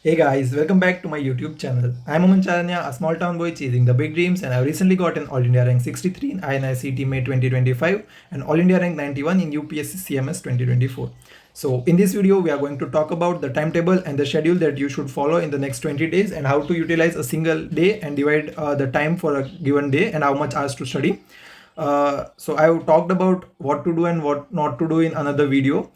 Hey guys, welcome back to my YouTube channel. I'm Aman Charaniya, a small town boy chasing the big dreams, and I've recently got an All India rank 63 in INICET May 2025 and All India rank 91 in UPSC CMS 2024. So in this video, we are going to talk about the timetable and the schedule that you should follow in the next 20 days and how to utilize a single day and divide the time for a given day and how much hours to study. So I've talked about what to do and what not to do in another video.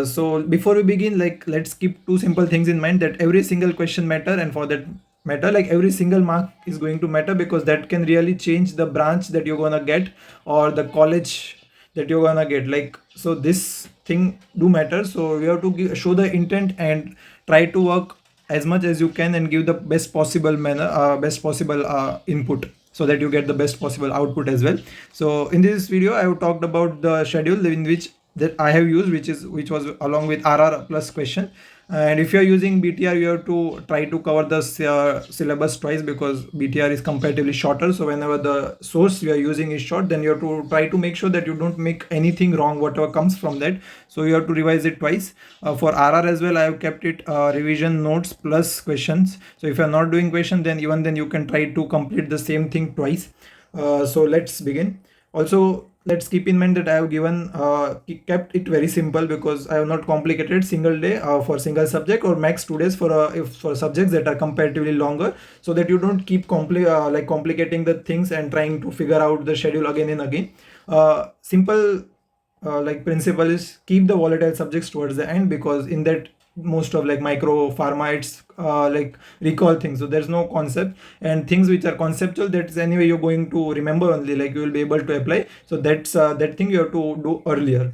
So before we begin, let's keep two simple things in mind that every single question matter, and for that matter, like every single mark is going to matter because that can really change the branch that you're gonna get or the college that you're gonna get. So this thing do matter. So you have to show the intent and try to work as much as you can and give the best possible manner, best possible input so that you get the best possible output as well. So in this video, I have talked about the schedule in which that I have used, which was along with RR plus question. And if you are using BTR, you have to try to cover the syllabus twice because BTR is comparatively shorter. So whenever the source you are using is short, then you have to try to make sure that you don't make anything wrong, whatever comes from that. So you have to revise it twice. For RR as well, I have kept it revision notes plus questions. So if you are not doing question, then even then you can try to complete the same thing twice. So let's begin. Also, let's keep in mind that I have kept it very simple because I have not complicated single day for single subject or max 2 days for subjects that are comparatively longer, so that you don't keep complicating the things and trying to figure out the schedule again and again. Simple principle is keep the volatile subjects towards the end, because in that most of like micro pharma, it's recall things, so there's no concept, and things which are conceptual, that's anyway you're going to remember only, like you will be able to apply. So that's that thing you have to do earlier,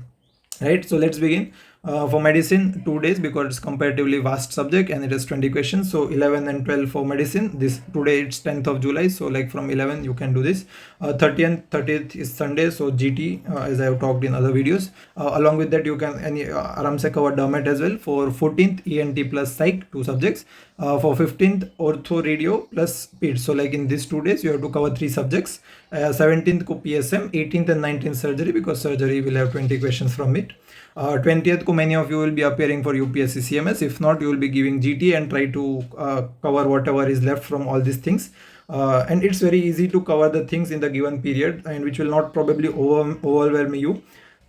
right? So let's begin. For medicine, 2 days because it's comparatively vast subject and it has 20 questions. So 11 and 12 for medicine. This today it's 10th of July, so like from 11 you can do this. 30th is Sunday, so GT, as I have talked in other videos. Along with that, you can aram se cover dermat as well. For 14th, ENT plus psych, 2 subjects. For 15th, ortho radio plus ped. So like in these 2 days you have to cover 3 subjects. 17th ko PSM, 18th and 19th surgery, because surgery will have 20 questions from it. 20th ko many of you will be appearing for UPSC CMS. If not, you will be giving GT and try to cover whatever is left from all these things. And it's very easy to cover the things in the given period, and which will not probably overwhelm you.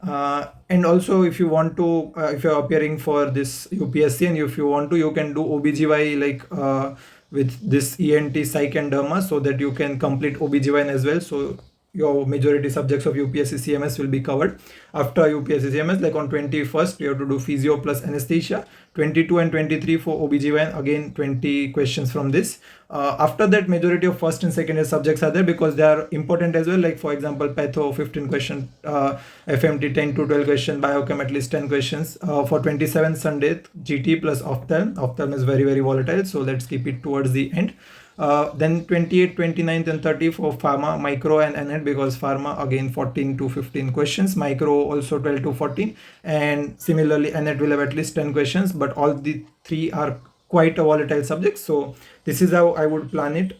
And also, if you want to, if you're appearing for this UPSC, and if you want to, you can do OBGY with this ENT, Psych and Derma, so that you can complete OBGYN as well. So your majority subjects of UPSC CMS will be covered. After UPSC CMS, like on 21st, you have to do physio plus anesthesia. 22 and 23 for OBGYN, again 20 questions from this. After that, majority of first and second year subjects are there because they are important as well. Like for example, patho 15 question, FMT 10 to 12 question, biochem at least 10 questions. For 27th Sunday, GT plus ophthalm. Ophthalm is very volatile, so let's keep it towards the end. Then 28, 29th and 30 for pharma, micro and NET, because pharma again 14 to 15 questions, micro also 12 to 14, and similarly NET will have at least 10 questions, but all the three are quite a volatile subject. So this is how I would plan it.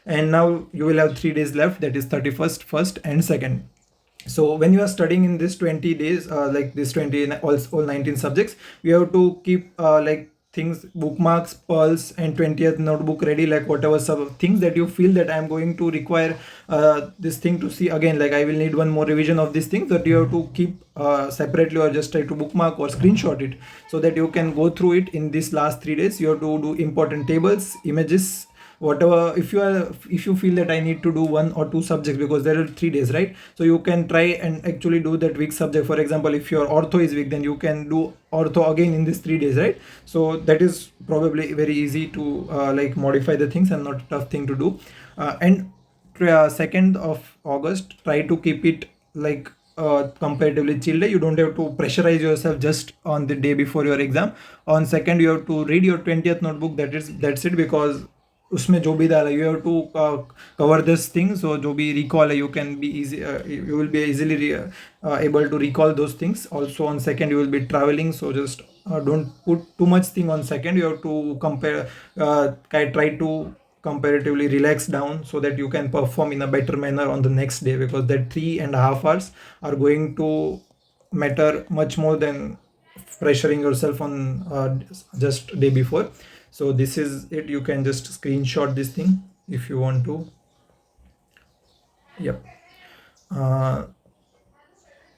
And now you will have 3 days left, that is 31st, 1st and 2nd. So when you are studying in this 20 days, like this 20 all 19 subjects, you have to keep things, bookmarks, pearls and 20th notebook ready, like whatever things that you feel that I'm going to require this thing to see again, like I will need one more revision of this thing, that you have to keep separately, or just try to bookmark or screenshot it so that you can go through it in these last 3 days. You have to do important tables, images, whatever. If you feel that I need to do 1 or 2 subjects, because there are 3 days, right? So you can try and actually do that weak subject. For example, if your ortho is weak, then you can do ortho again in these 3 days, right? So that is probably very easy to modify the things and not a tough thing to do. And 2nd of August, try to keep it comparatively chill day. You don't have to pressurize yourself just on the day before your exam. On 2nd, you have to read your 20th notebook. That's it, because उसमें जो भी डाला, you have to cover this thing. So जो भी recall है, you can be easy, you will be easily able to recall those things. Also on 2nd, you will be traveling, so just don't put too much thing on 2nd. You have to try to comparatively relax down so that you can perform in a better manner on the next day, because that 3.5 hours are going to matter much more than pressuring yourself on just day before. So this is it. You can just screenshot this thing if you want to. Yep. uh,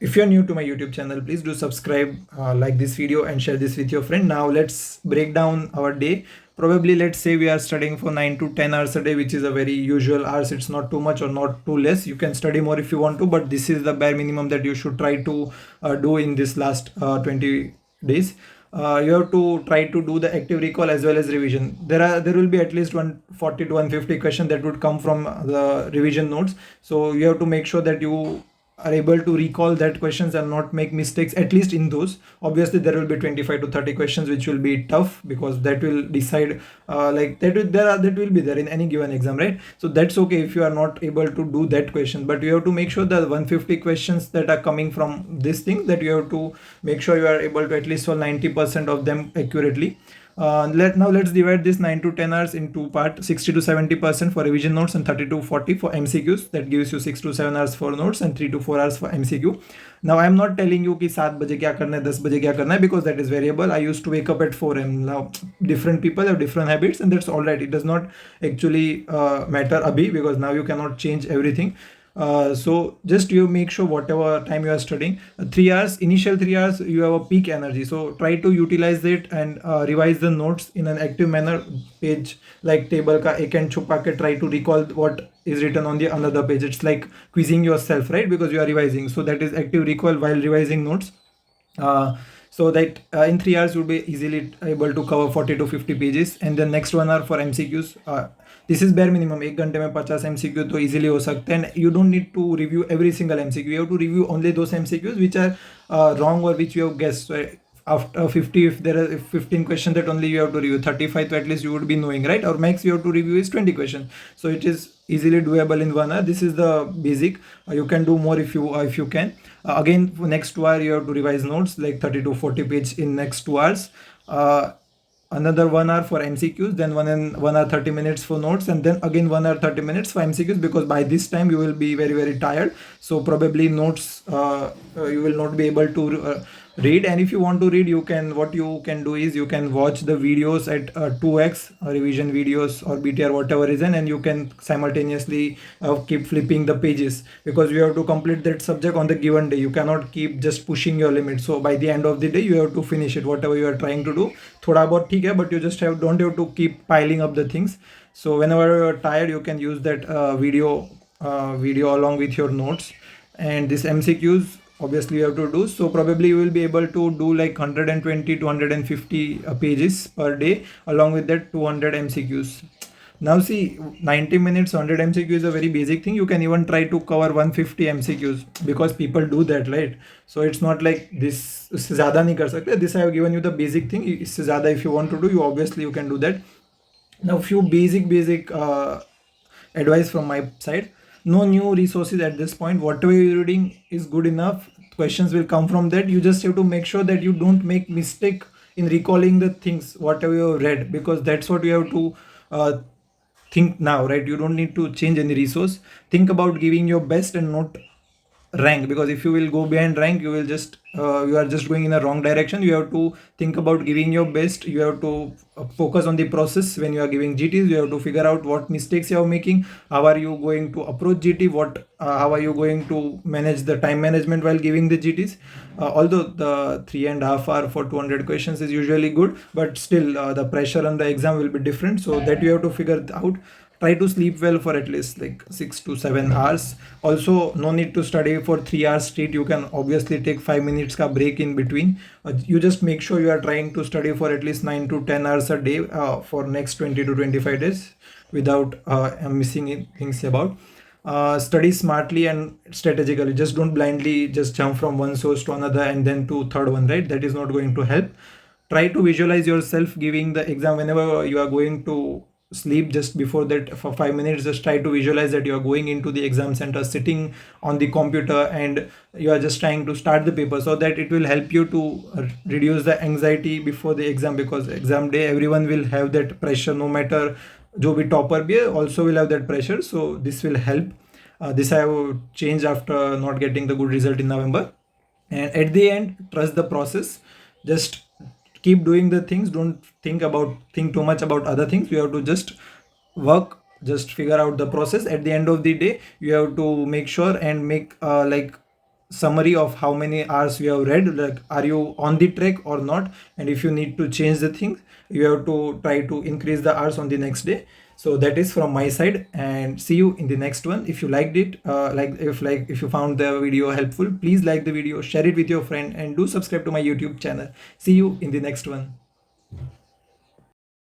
if you're new to my YouTube channel, please do subscribe, like this video and share this with your friend. Now let's break down our day. Probably let's say we are studying for 9 to 10 hours a day, which is a very usual hours. It's not too much or not too less. You can study more if you want to, but this is the bare minimum that you should try to do in this last 20 days. You have to try to do the active recall as well as revision. There will be at least 140 to 150 questions that would come from the revision notes. So you have to make sure that you are able to recall that questions and not make mistakes, at least in those. Obviously there will be 25 to 30 questions which will be tough, because that will decide that will be there in any given exam, right? So that's okay if you are not able to do that question, but you have to make sure that 150 questions that are coming from this thing, that you have to make sure you are able to at least solve 90% of them accurately. Let's divide this 9 to 10 hours in two parts: 60 to 70% for revision notes and 30 to 40 for MCQs. That gives you 6 to 7 hours for notes and 3 to 4 hours for MCQ. Now I am not telling you कि 7 बजे क्या करना है, 10 बजे क्या करना है, because that is variable. I used to wake up at 4 a.m. Now different people have different habits, and that's all right. It does not actually matter abhi, because now you cannot change everything. So just you make sure whatever time you are studying, 3 hours, initial 3 hours, you have a peak energy, so try to utilize it and revise the notes in an active manner. Page like table ka ek end chupa ke try to recall what is written on the another page. It's like quizzing yourself, right? Because you are revising, so that is active recall while revising notes. So that in 3 hours you'll be easily able to cover 40 to 50 pages. And then next 1 hour for MCQs. This is bare minimum. 1 घंटे में 50 MCQ तो easily हो सकते हैं. And you don't need to review every single MCQ. You have to review only those MCQs which are wrong or which you have guessed. So after 50, if there are 15 questions that only you have to review, 35 so at least you would be knowing, right? Or max you have to review is 20 questions. So it is easily doable in 1 hour. This is the basic. You can do more if you can. Again, for next 2 hours you have to revise notes like 30 to 40 page in next 2 hours. Another 1 hour for MCQs, then 1 hour 30 minutes for notes, and then again 1 hour 30 minutes for MCQs, because by this time you will be very tired. So probably notes you will not be able to read. And if you want to read, what you can do is you can watch the videos at 2x revision videos or BTR, whatever reason, and you can simultaneously keep flipping the pages, because you have to complete that subject on the given day. You cannot keep just pushing your limit. So by the end of the day you have to finish it, whatever you are trying to do. Thoda bahut theek hai, but you just don't have to keep piling up the things. So whenever you are tired, you can use that video along with your notes. And this MCQs obviously you have to do. So probably you will be able to do like 120 to 150 pages per day. Along with that 200 MCQs. Now see, 90 minutes 100 MCQ is a very basic thing. You can even try to cover 150 MCQs, because people do that, right? So it's not like this इससे ज़्यादा नहीं कर सकते. This I have given you the basic thing. इससे ज़्यादा if you want to do, you obviously can do that. Now few basic advice from my side. No new resources at this point. Whatever you're reading is good enough. Questions will come from that. You just have to make sure that you don't make mistake in recalling the things whatever you have read, because that's what you have to think now, right? You don't need to change any resource. Think about giving your best and not rank, because if you will go behind rank, you will just you are just going in a wrong direction. You have to think about giving your best. You have to focus on the process. When you are giving GTs, you have to figure out what mistakes you are making, how are you going to approach GT, how are you going to manage the time management while giving the GTs. Although the 3.5 hours for 200 questions is usually good, but still the pressure on the exam will be different, so that you have to figure it out. Try to sleep well for at least like 6 to 7 hours. Also, no need to study for 3 hours straight. You can obviously take 5 minutes ka break in between. You just make sure you are trying to study for at least 9 to 10 hours a day for next 20 to 25 days without missing things about. Study smartly and strategically. Just don't blindly just jump from one source to another and then to third one, right? That is not going to help. Try to visualize yourself giving the exam. Whenever you are going to sleep, just before that for 5 minutes, just try to visualize that you are going into the exam center, sitting on the computer, and you are just trying to start the paper, so that it will help you to reduce the anxiety before the exam, because exam day everyone will have that pressure, no matter जो भी topper भी है also will have that pressure. So this will help. This I have changed after not getting the good result in November. And at the end, trust the process. Just keep doing the things. Don't think too much about other things. You have to just work, just figure out the process. At the end of the day, you have to make sure and make like summary of how many hours you have read, like are you on the track or not, and if you need to change the things, you have to try to increase the hours on the next day. So that is from my side, and see you in the next one. If you liked it, if you found the video helpful, please like the video, share it with your friend, and do subscribe to my YouTube channel. See you in the next one.